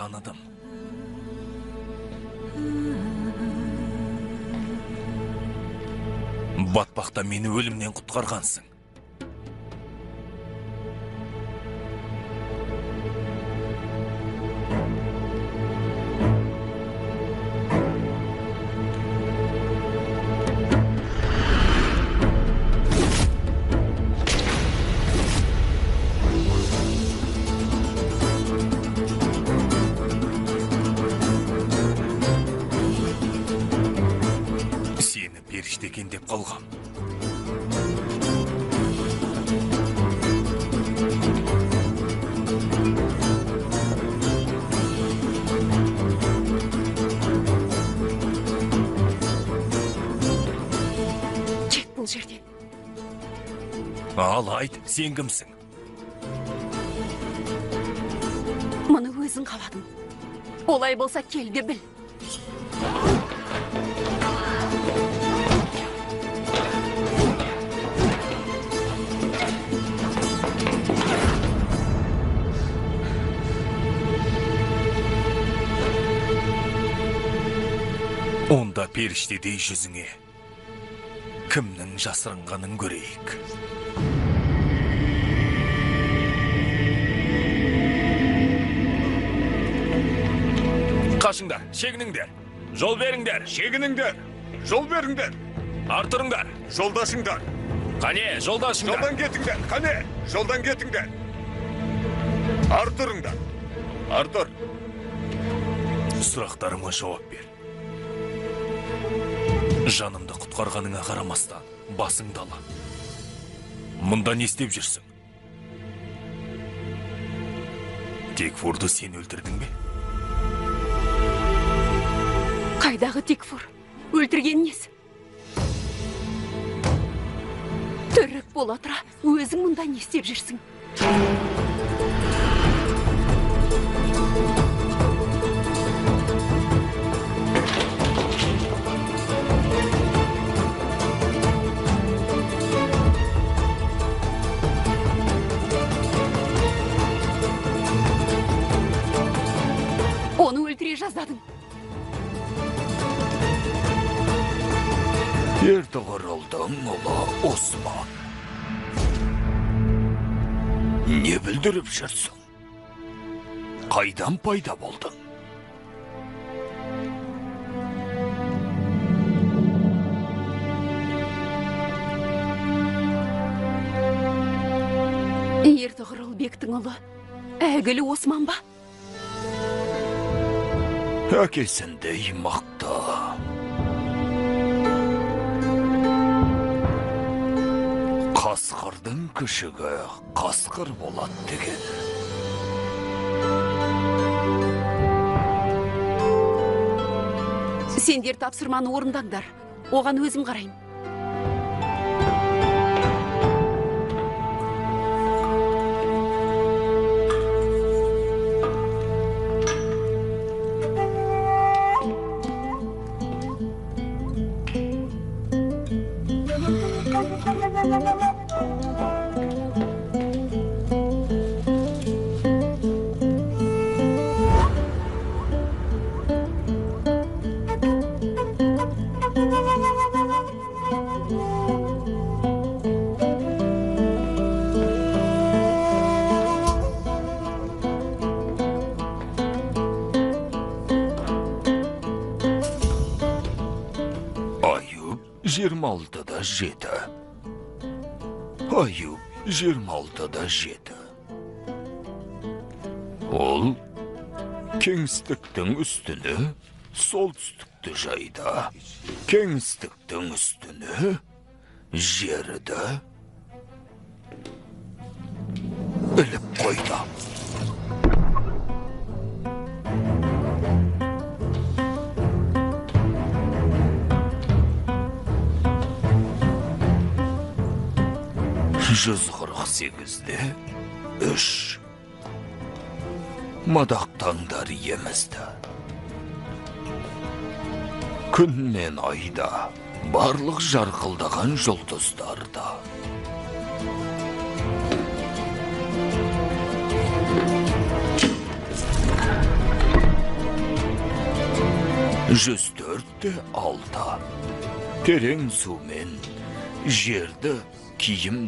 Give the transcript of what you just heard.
таныдым. Батпақта мені өлімнен құтқарғансың. Сені періште екен деп қалғам. Кет бұл жерден. Ал айт, сен кімсің? Мұны өзің қаладың. Олай болса кел де біл. Онда періштедей жүзіңе кімнің жасырынғанын көрейік. Қашыңдар, шегініңдер. Жол беріңдер. Шегініңдер, жол беріңдер. Артырыңдар. Жолдашыңдар. Қане, жолдашыңдар. Жолдан кетіңдер, қане, жолдан кетіңдер. Артырыңдар. Артыр. Сұрақтарыма жауап бер. Жанымды құтқарғаныңа қарамастан, басыңды ала. Мұнда не істеп жүрсің? Текфурды сен өлтірдің бе? Қайдағы Текфур? Өлтірген несі? Түрік бола тұра, өзің мұнда не істеп жүрсің? Оны өлтіре жаздадың. Ертіғырылдың ұлы Осман. Не білдіріп жүрсің? Қайдан пайда болдың? Ертіғырыл бектің ұлы әгілі Осман ба? Әкесіндей мақты. Қасқырдың күшігі қасқыр болады деген. Сендер тапсырманы орындаңдар. Оған өзім қарайым. Ayub 26'da 7. Ayub 26'da 7. Ол кеңістіктің үстіні солтүстікті жайда, кеңістіктің үстіні жерді іліп қойды. Жүз 48'de 3. Мадақтаңдар емізді. Күн мен айда, барлық жарқылдаған жұлдыздарда. 104'te 6. Tereң sumen, жерді киім